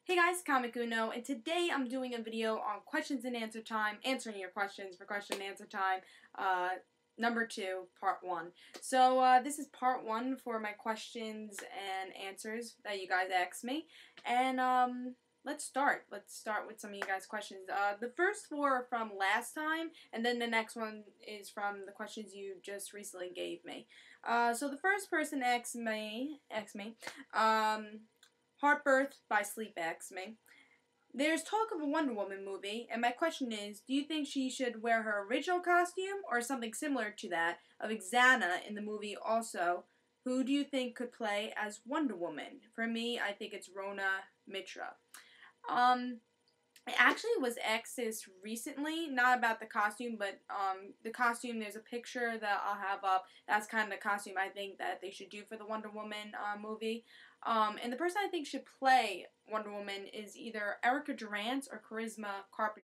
Hey guys, Comic Uno, and today I'm doing a video on questions and answer time, answering your questions for question and answer time, number 2, part 1. So, this is part 1 for my questions and answers that you guys asked me, and, let's start. Let's start with some of you guys' questions. The first 4 are from last time, and then the next one is from the questions you just recently gave me. So the first person asked me, Heartbirth by Sleep asked me, there's talk of a Wonder Woman movie, and my question is, do you think she should wear her original costume or something similar to that of Xana in the movie also? Who do you think could play as Wonder Woman? For me, I think it's Rona Mitra. I actually was asked this recently, not about the costume, but the costume, there's a picture that I'll have up. That's kind of the costume I think that they should do for the Wonder Woman movie. And the person I think should play Wonder Woman is either Erica Durance or Charisma Carpenter.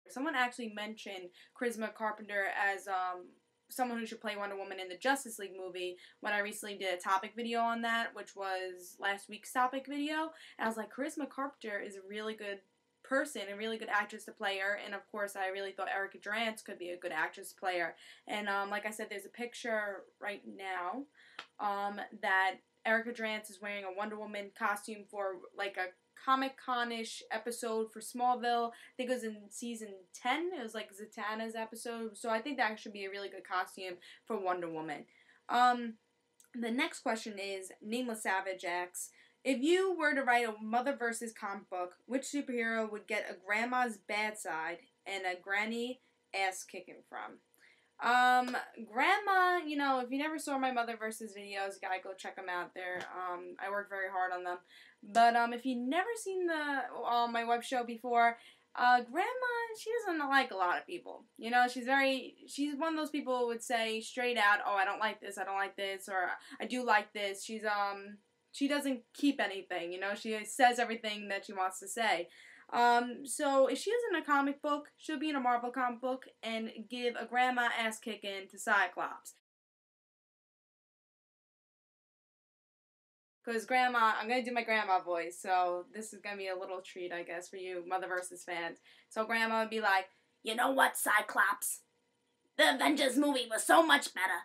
Someone actually mentioned Charisma Carpenter as someone who should play Wonder Woman in the Justice League movie when I recently did a topic video on that, which was last week's topic video. And I was like, Charisma Carpenter is a really good person, a really good actress to play her, and of course I really thought Erica Durance could be a good actress to play her. And like I said, there's a picture right now that Erica Durance is wearing a Wonder Woman costume for like a Comic-Con-ish episode for Smallville. I think it was in season 10. It was like Zatanna's episode. So I think that should be a really good costume for Wonder Woman. The next question is, Nameless Savage asks, if you were to write a Mother versus comic book, which superhero would get a grandma's bad side and a granny ass kicking from? Grandma, you know, if you never saw my Mother versus videos, you gotta go check them out. I worked very hard on them. But, if you've never seen my web show before, Grandma, she doesn't like a lot of people. You know, she's one of those people who would say straight out, oh, I don't like this, or I do like this. She doesn't keep anything, you know, she says everything that she wants to say. So if she is in a comic book, she'll be in a Marvel comic book and give a grandma ass kicking to Cyclops. Because grandma, I'm going to do my grandma voice, so this is going to be a little treat, I guess, for you Mother versus fans. So grandma would be like, you know what, Cyclops? The Avengers movie was so much better.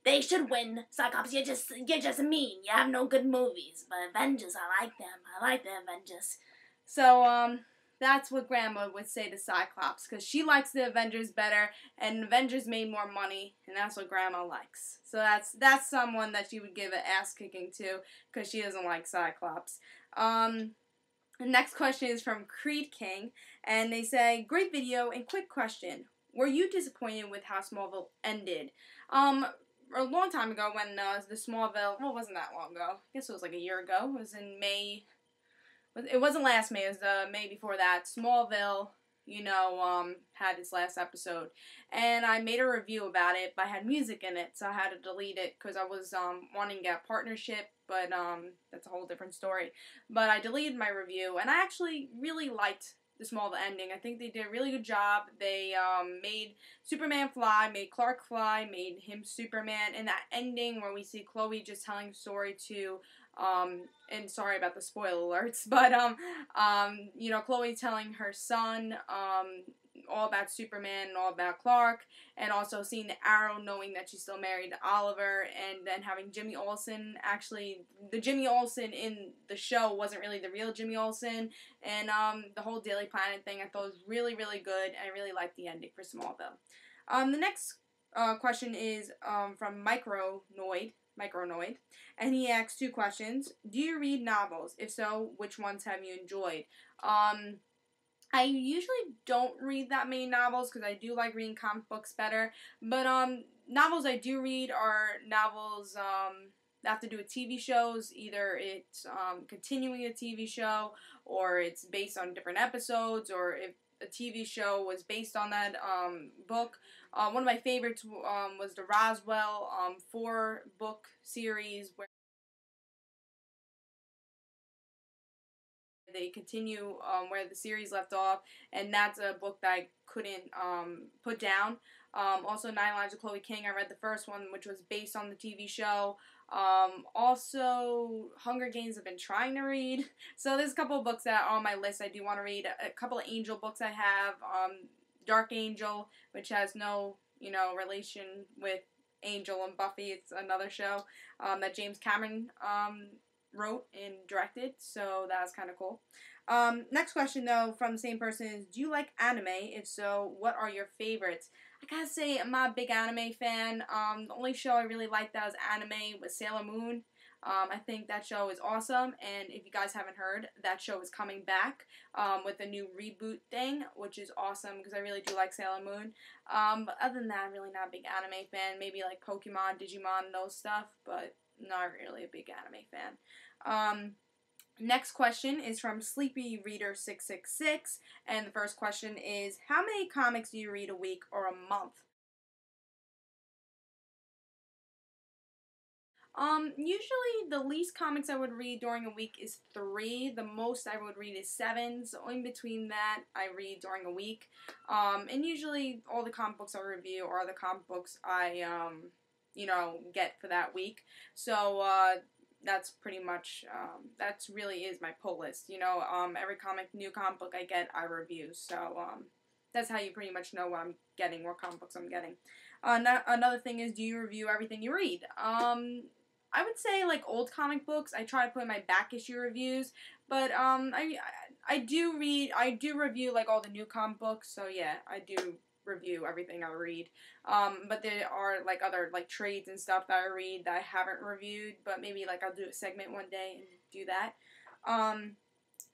They should win. Cyclops, you're just mean. You have no good movies. But Avengers, I like them. I like the Avengers. So, that's what Grandma would say to Cyclops, because she likes the Avengers better, and Avengers made more money, and that's what Grandma likes. So that's someone that she would give an ass kicking to, because she doesn't like Cyclops. The next question is from Creed King, and they say, great video and quick question. Were you disappointed with how Smallville ended? A long time ago when the Smallville, well, it wasn't that long ago. I guess it was like a year ago. It was in May. It wasn't last May. It was the May before that. Smallville, you know, had its last episode. And I made a review about it, but I had music in it, so I had to delete it because I was wanting to get a partnership, but that's a whole different story. But I deleted my review, and I actually really liked the Smallville ending. I think they did a really good job. They made Superman fly, made Clark fly, made him Superman. And that ending where we see Chloe just telling the story to, and sorry about the spoiler alerts, but you know, Chloe telling her son all about Superman and all about Clark, and also seeing the Arrow, knowing that she's still married to Oliver, and then having Jimmy Olsen. Actually, the Jimmy Olsen in the show wasn't really the real Jimmy Olsen, and the whole Daily Planet thing I thought was really, really good, and I really liked the ending for Smallville. The next question is from Micronoid, and he asks 2 questions. Do you read novels? If so, which ones have you enjoyed? I usually don't read that many novels because I do like reading comic books better. But novels I do read are novels that have to do with TV shows. Either it's continuing a TV show, or it's based on different episodes, or if a TV show was based on that book. One of my favorites was the Roswell 4-book series where they continue where the series left off, and that's a book that I couldn't put down. Also, 9 Lives of Chloe King, I read the first one, which was based on the TV show. Also, Hunger Games I've been trying to read. So there's a couple of books that are on my list I do want to read. A couple of Angel books I have. Dark Angel, which has no, relation with Angel and Buffy. It's another show that James Cameron wrote and directed. So that was kind of cool. Next question, though, from the same person is, do you like anime? If so, what are your favorites? I gotta say, I'm not a big anime fan. The only show I really liked that was anime was Sailor Moon. I think that show is awesome, and if you guys haven't heard, that show is coming back with a new reboot thing, which is awesome because I really do like Sailor Moon. But other than that, I'm really not a big anime fan. Maybe like Pokemon, Digimon, those stuff, but not really a big anime fan. Next question is from Sleepy Reader 666, and the first question is, how many comics do you read a week or a month? Usually the least comics I would read during a week is 3. The most I would read is 7. So in between that, I read during a week. And usually all the comic books I review are the comic books I, get for that week. So, that's pretty much, that's really is my pull list. Every new comic book I get, I review. So, that's how you pretty much know what I'm getting, what comic books I'm getting. Another thing is, do you review everything you read? I would say like old comic books. I try to put in my back issue reviews, but I do review like all the new comic books. So yeah, I do review everything I read. But there are like other like trades and stuff that I read that I haven't reviewed, but maybe like I'll do a segment one day and do that.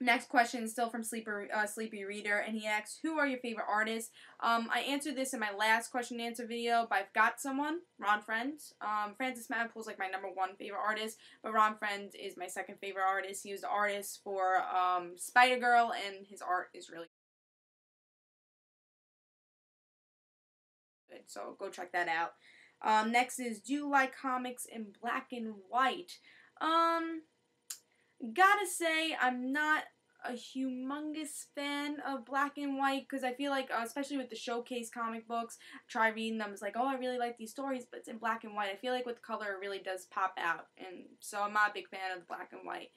Next question is still from Sleepy Reader, and he asks, who are your favorite artists? I answered this in my last question and answer video, but I've got someone, Ron Friends. Francis Manipool is like my number 1 favorite artist, but Ron Friends is my second favorite artist. He was the artist for Spider-Girl, and his art is really good, so go check that out. Next is, do you like comics in black and white? Gotta say, I'm not a humongous fan of black and white because I feel like, especially with the showcase comic books, try reading them. It's like, oh, I really like these stories, but it's in black and white. I feel like with color, it really does pop out, and so I'm not a big fan of the black and white.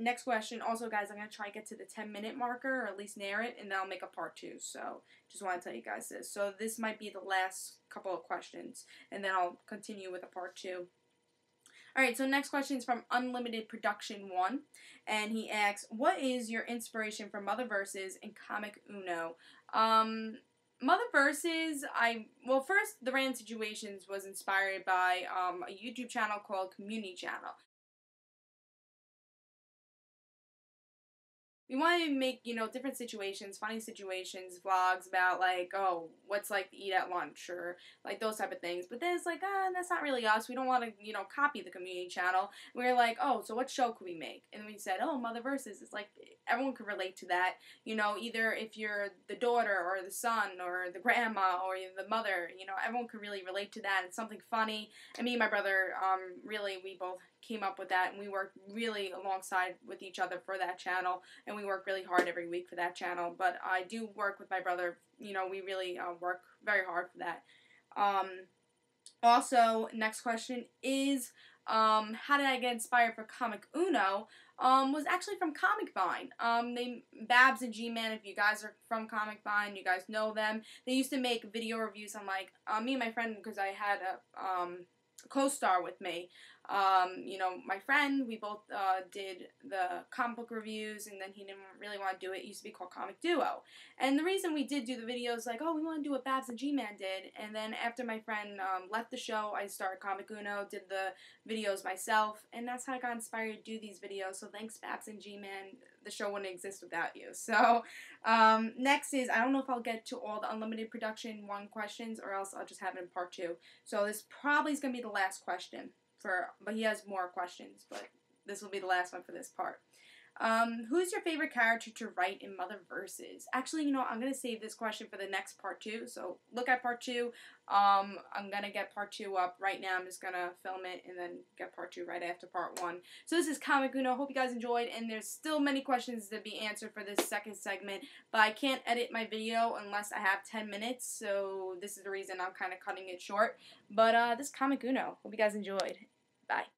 Next question. Also, guys, I'm going to try to get to the 10-minute marker, or at least near it, and then I'll make a part 2. So, just want to tell you guys this. So, this might be the last couple of questions, and then I'll continue with a part 2. Alright, so next question is from Unlimited Production 1, and he asks, what is your inspiration for Motherverses and Comic Uno? Motherverses, first, The Random Situations was inspired by a YouTube channel called Community Channel. We wanted to make, different situations, funny situations, vlogs about, like, oh, what's, like, to eat at lunch, or, like, those type of things. But then it's like, that's not really us. We don't want to, copy the community channel. We were like, oh, so what show could we make? And we said, oh, Motherverses. It's like, everyone could relate to that. Either if you're the daughter, or the son, or the grandma, or the mother, everyone could really relate to that. It's something funny. And me and my brother, really, we both came up with that, and we worked really alongside with each other for that channel, and we work really hard every week for that channel. But I do work with my brother, we really work very hard for that. Also, next question is, how did I get inspired for Comic Uno? Was actually from Comic Vine. Babs and G-Man, if you guys are from Comic Vine, you guys know them. They used to make video reviews on, like, me and my friend, because I had a co-star with me. My friend, we both did the comic book reviews, and then he didn't really want to do it. It used to be called Comic Duo. And the reason we did do the videos, like, oh, we want to do what Babs and G-Man did. And then after my friend left the show, I started Comic Uno, did the videos myself, and that's how I got inspired to do these videos. So thanks, Babs and G-Man. The show wouldn't exist without you. So, next is, I don't know if I'll get to all the Unlimited Production 1 questions, or else I'll just have it in part 2. So this probably is going to be the last question. But he has more questions, but this will be the last one for this part. Who's your favorite character to write in Motherverses? Actually, I'm going to save this question for the next part 2, so look at part 2. I'm going to get part 2 up right now. I'm just going to film it and then get part 2 right after part 1. So this is Comic Uno. Hope you guys enjoyed, and there's still many questions to be answered for this second segment, but I can't edit my video unless I have 10 minutes, so this is the reason I'm kind of cutting it short. But this is Comic Uno. Hope you guys enjoyed. Bye.